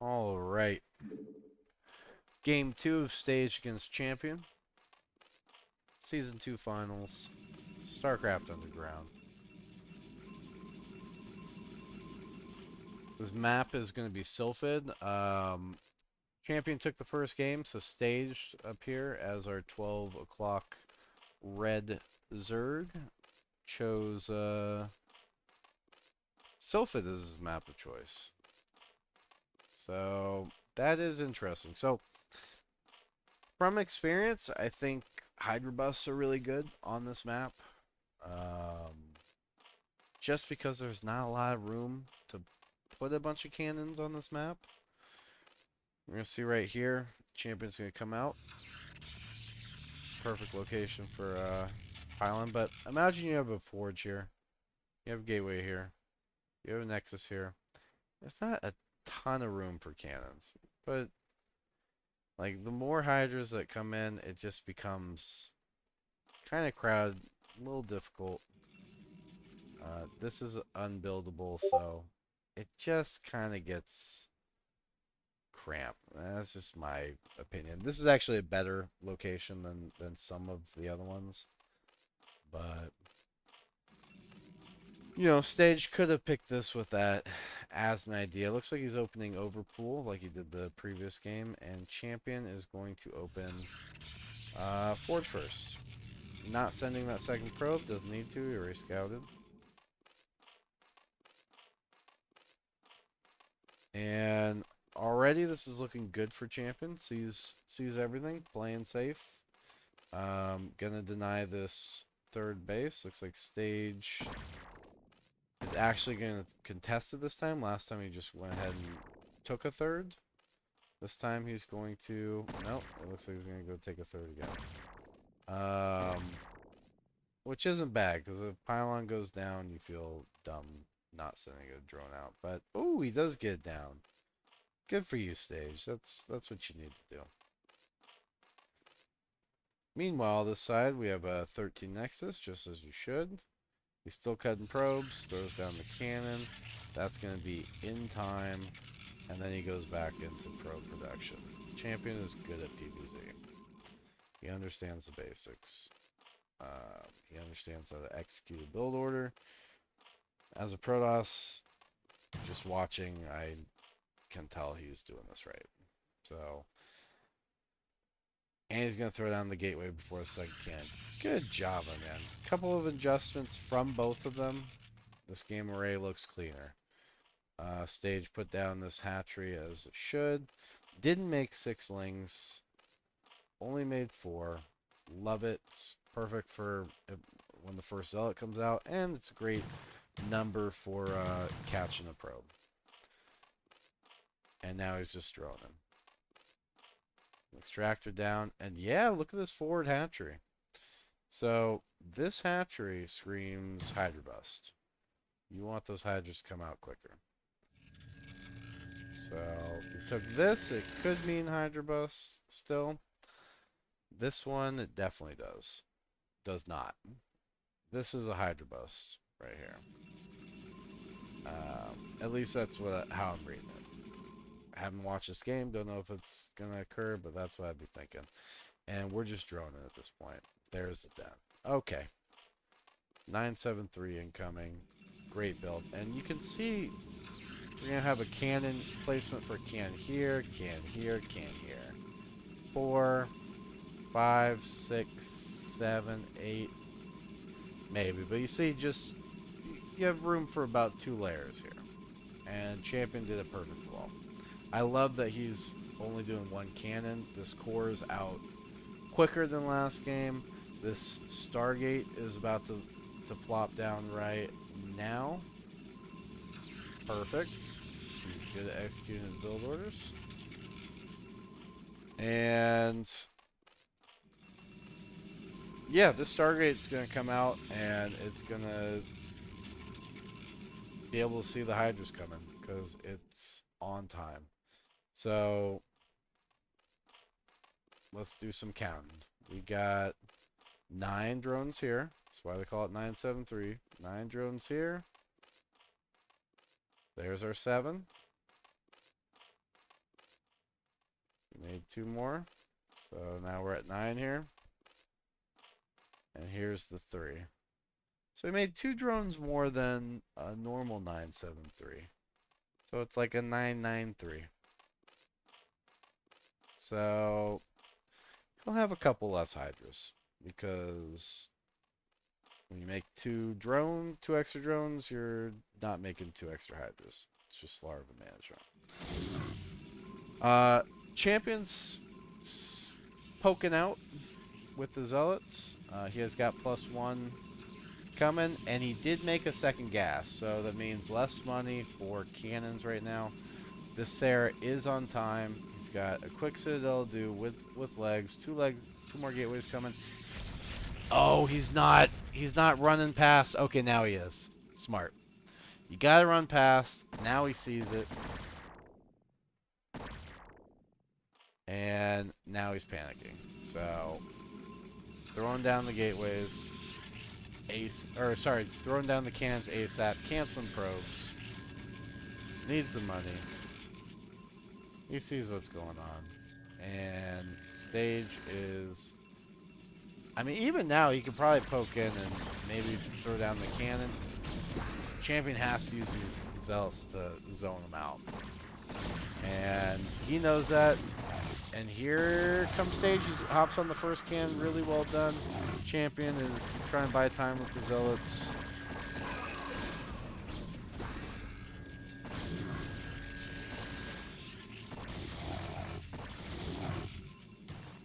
All right. Game 2 of Stage against Champion. Season 2 finals. Starcraft Underground. This map is going to be Sylphid. Champion took the first game, so staged up here as our 12 o'clock red Zerg. Chose Sylphid as his map of choice. So that is interesting. So from experience, I think Hydra buffs are really good on this map. Just because there's not a lot of room to put a bunch of cannons on this map. We're going to see right here, Champion's going to come out. Perfect location for pylon, but imagine you have a forge here. You have a gateway here. You have a nexus here. It's not a ton of room for cannons, but like the more hydras that come in, it just becomes kind of crowded, a little difficult. This is unbuildable, so it just kind of gets cramped. That's just my opinion. This is actually a better location than some of the other ones, but you know, Stage could have picked this with that as an idea. Looks like he's opening Overpool like he did the previous game, and Champion is going to open Forge first. Not sending that second probe, doesn't need to, he already scouted. And already this is looking good for Champion. Sees everything, playing safe. Gonna deny this third base. Looks like Stage is actually gonna contest it this time. Last time he just went ahead and took a third. This time he's going to... Nope, it looks like he's gonna go take a third again. Which isn't bad, because if pylon goes down, you feel dumb not sending a drone out. But, oh, he does get it down. Good for you, Stage. That's what you need to do. Meanwhile, this side, we have a 13 Nexus, just as you should. He's still cutting probes, throws down the cannon. That's going to be in time, and then he goes back into probe production. Champion is good at PvZ. He understands the basics. He understands how to execute a build order. As a Protoss, just watching, I can tell he's doing this right. So, and he's going to throw down the gateway before the second cannon. Good job, my man. Couple of adjustments from both of them. This game array looks cleaner. Stage put down this hatchery as it should. Didn't make 6 lings. Only made 4. Love it. It's perfect for when the first zealot comes out. And it's a great number for catching a probe. And now he's just throwing him. Extractor down. And yeah, look at this forward hatchery. So this hatchery screams Hydra Bust. You want those hydras to come out quicker. So if we took this, it could mean Hydra Bust still. This one, it definitely does. Does not. This is a Hydra Bust right here. At least that's how I'm reading it. I haven't watched this game, don't know if it's going to occur, but that's what I'd be thinking. And we're just droning at this point. There's the den. Okay. 973 incoming. Great build. And you can see we're going to have a cannon placement for can here, can here, can here. 4, 5, 6, 7, 8, maybe. But you see, just you have room for about 2 layers here. And Champion did a perfect wall. I love that he's only doing 1 cannon. This core is out quicker than last game. This Stargate is about to flop down right now. Perfect. He's good at executing his build orders. And yeah, this Stargate's going to come out and it's going to be able to see the Hydras coming because it's on time. So let's do some counting. We got 9 drones here. That's why they call it 973. 9 drones here. There's our 7. Made 2 more. So now we're at 9 here. And here's the 3. So we made 2 drones more than a normal 973. So it's like a 993. So we'll have a couple less Hydras because when you make 2 extra drones, you're not making 2 extra Hydras. It's just larva management. Champion's poking out with the Zealots. He has got +1 coming, and he did make a second gas, so that means less money for cannons right now. This Sarah is on time. He's got a quick citadel to do with legs, 2 more gateways coming. Oh, he's not running past. Okay, now he is. Smart. You gotta run past. Now he sees it. And now he's panicking. So, throwing down the gateways. Throwing down the cannons ASAP. Canceling probes. Needs the money. He sees what's going on. And stage is... I mean, even now, he could probably poke in and maybe throw down the cannon. Champion has to use these zealots to zone him out. And he knows that. And here comes stage. He hops on the first cannon. Really well done. Champion is trying to buy time with the zealots.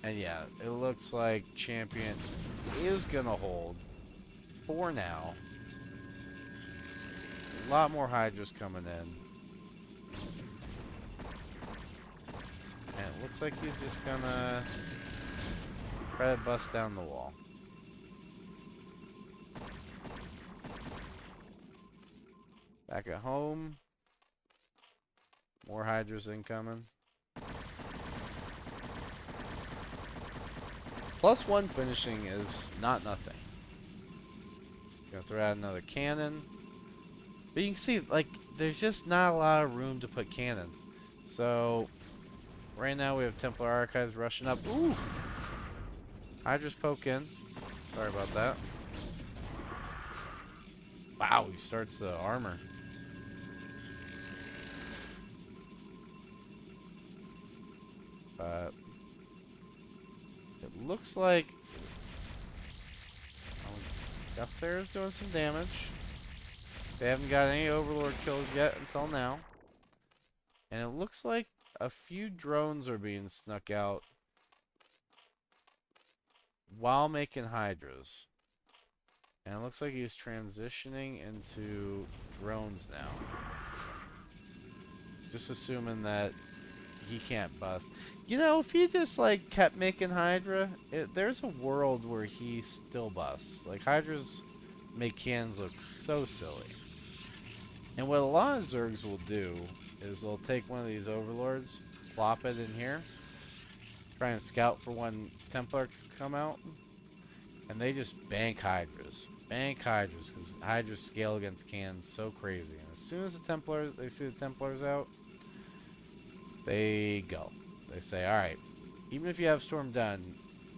And yeah, it looks like Champion is gonna hold for now. A lot more Hydras coming in. And it looks like he's just gonna try to bust down the wall. Back at home. More Hydras incoming. +1 finishing is not nothing. Gonna throw out another cannon. But you can see, like, there's just not a lot of room to put cannons. So, right now we have Templar Archives rushing up. Ooh! Hydra's poke in. Sorry about that. Wow, he starts the armor. But it looks like Sarah's doing some damage. They haven't got any Overlord kills yet until now. And it looks like a few drones are being snuck out while making Hydras. And it looks like he's transitioning into drones now. Just assuming that he can't bust. You know, if he just, like, kept making Hydra, there's a world where he still busts. Like, Hydras make cannons look so silly. And what a lot of Zergs will do is they'll take one of these Overlords, plop it in here, try and scout for when Templars come out, and they just bank Hydras. Bank Hydras, because Hydras scale against cannons so crazy. And as soon as they see the Templars out, they go. They say, alright, even if you have Storm done,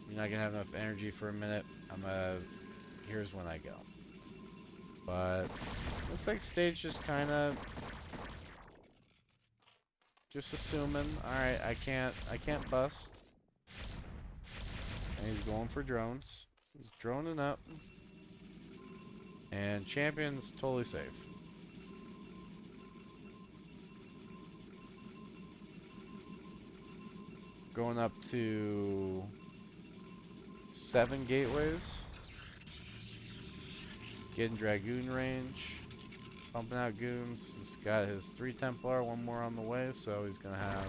you're not going to have enough energy for a minute. Here's when I go. But looks like stage just kind of just assuming, alright, I can't bust. And he's going for drones. He's droning up. And Champion's totally safe. Going up to 7 gateways. Getting Dragoon range. Pumping out goons. He's got his 3 Templar, 1 more on the way, so he's gonna have...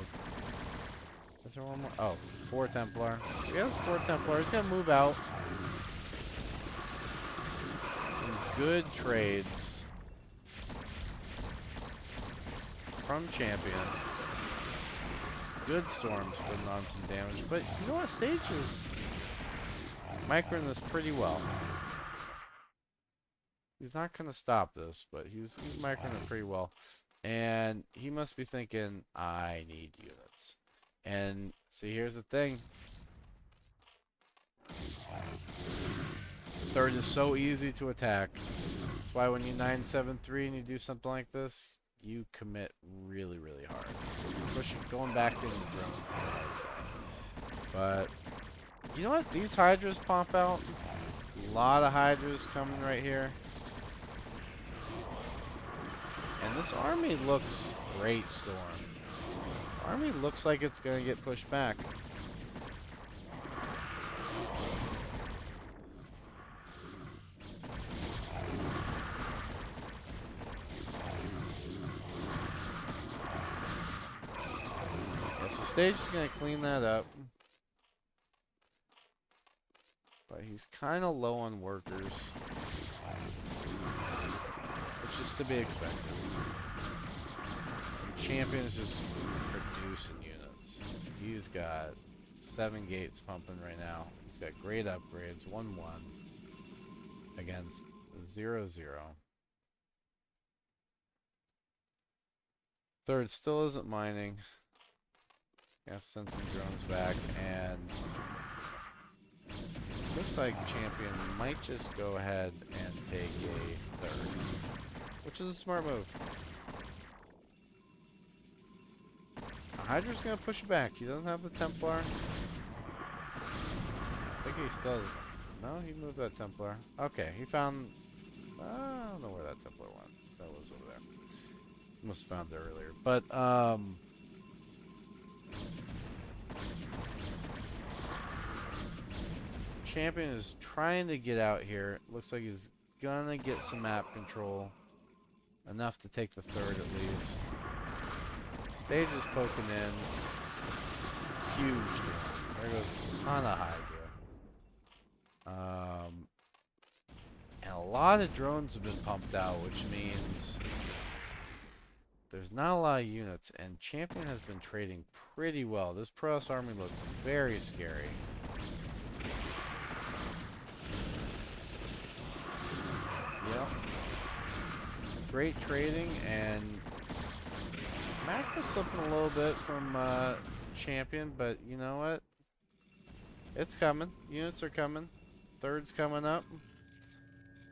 Is there 1 more? Oh, 4 Templar. He has 4 Templar. He's gonna move out. Some good trades from Champion. Good storms putting on some damage, but you know what? Stage is microing this pretty well. He's not going to stop this, but he's microing it pretty well. And he must be thinking, I need units. And see, here's the thing. Third is so easy to attack. That's why when you 973 and you do something like this, you commit really, really hard. Going back in the drones. But you know what? These Hydras pop out. A lot of Hydras coming right here. And this army looks great, Storm. This army looks like it's going to get pushed back. Yeah, so Stage is going to clean that up. But he's kind of low on workers. Which is to be expected. And Champion is just producing units. He's got 7 gates pumping right now. He's got great upgrades. 1-1 against 0-0. Third still isn't mining. You have to send some drones back, and looks like Champion might just go ahead and take a third, which is a smart move. Hydra's gonna push it back. He doesn't have the Templar. I think he still has... No, he moved that Templar. Okay, he found... I don't know where that Templar went. That was over there. Must have found it earlier. But, Champion is trying to get out here. Looks like he's gonna get some map control. Enough to take the third at least. Stage is poking in. Huge storm. There goes a ton of Hydra. And a lot of drones have been pumped out, which means there's not a lot of units. And Champion has been trading pretty well. This Protoss army looks very scary. Yep. Great trading, and macro slipping a little bit from Champion, but you know what? It's coming. Units are coming. Third's coming up.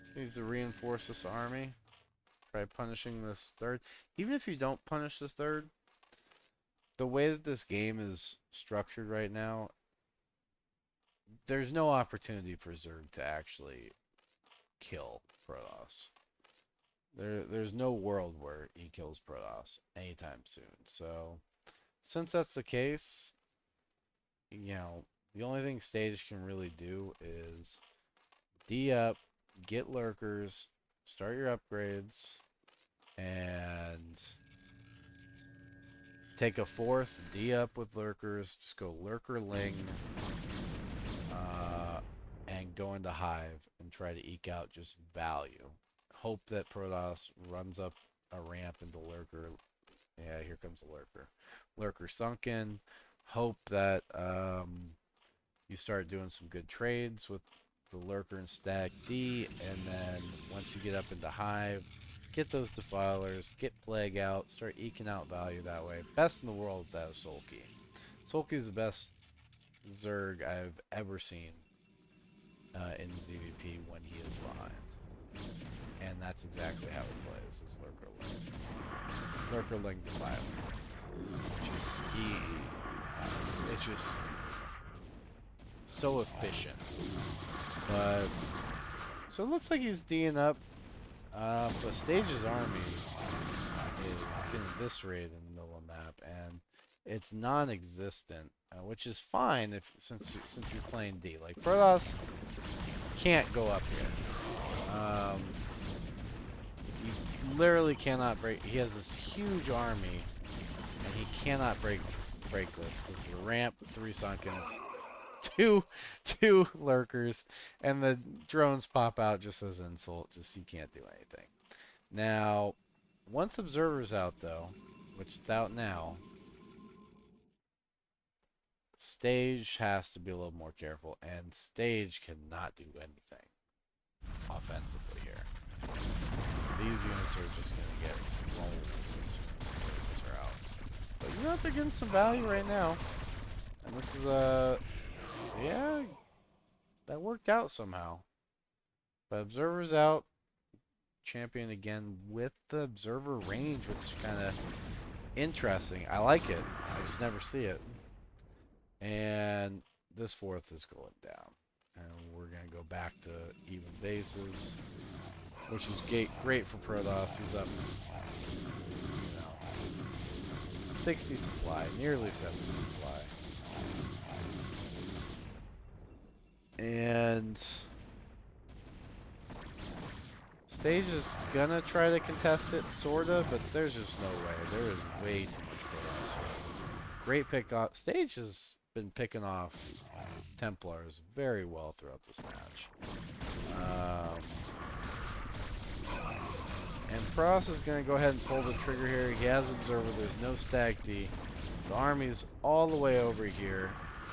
Just needs to reinforce this army. Try punishing this third. Even if you don't punish this third, the way that this game is structured right now, there's no opportunity for Zerg to actually kill Protoss. There's no world where he kills Protoss anytime soon. So, since that's the case, you know, the only thing Stage can really do is D up, get lurkers, start your upgrades, and take a fourth, D up with lurkers, just go lurker ling, and go into Hive and try to eke out just value. Hope that Protoss runs up a ramp into lurker. Yeah, here comes the lurker. Lurker sunken. Hope that you start doing some good trades with the lurker and stack D, and then once you get up into Hive, get those defilers, get plague out, start eking out value that way. Best in the world with that is Sulky. Sulky is the best Zerg I've ever seen in ZVP when he is behind. And that's exactly how it plays, is Lurker Ling. Lurker Ling Defiler. It's just so efficient. But so it looks like he's D'ing up. But Stage's army is getting eviscerated in the middle of the map, and it's non-existent, which is fine if since he's playing D. Like Protoss can't go up here. You literally cannot break. He has this huge army, and he cannot break this because the ramp, 3 sunkens, two lurkers, and the drones pop out just as insult. Just you can't do anything. Now, once Observer's out though, which is out now, Stage has to be a little more careful, and Stage cannot do anything offensively here. These units are just going to get rolled as soon as the Observers are out. But you know what? They're getting some value right now. And this is yeah, that worked out somehow. But observer's out. Champion again with the observer range, which is kind of interesting. I like it. I just never see it. And this fourth is going down. And we're going to go back to even bases, which is great for Protoss. He's up, 60 supply, nearly 70 supply. And Stage is gonna try to contest it, sorta, but there's just no way. There is way too much Protoss here. Great pick off. Stage has been picking off Templars very well throughout this match. And Protoss is going to go ahead and pull the trigger here. He has Observer. There's no Stag D. The army's all the way over here.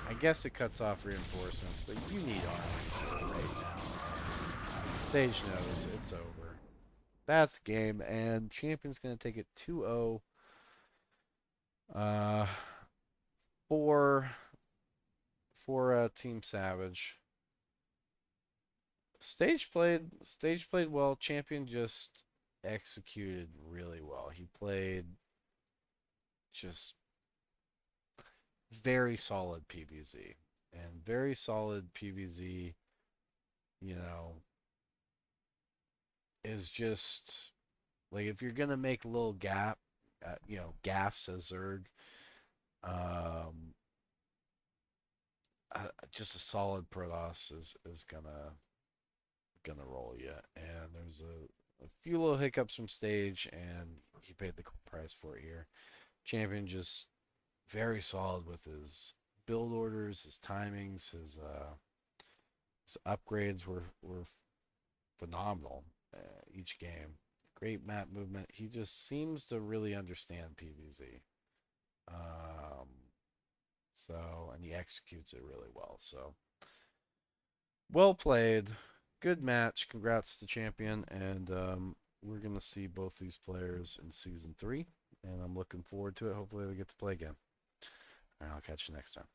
I guess it cuts off reinforcements, but you need armies right now. Stage knows it's over. That's game, and Champion's going to take it 2-0 for Team Savage. Stage played well. Champion just executed really well. He played just very solid PVZ. And very solid PVZ, is just like if you're gonna make a little gaffs as Zerg, just a solid Protoss is gonna roll you. And there's a few little hiccups from Stage, and he paid the price for it here. Champion just very solid with his build orders, his timings, his upgrades were phenomenal each game. Great map movement. He just seems to really understand PvZ. And he executes it really well. So, well played. Good match. Congrats to Champion. And we're going to see both these players in Season 3. And I'm looking forward to it. Hopefully they get to play again. All right, I'll catch you next time.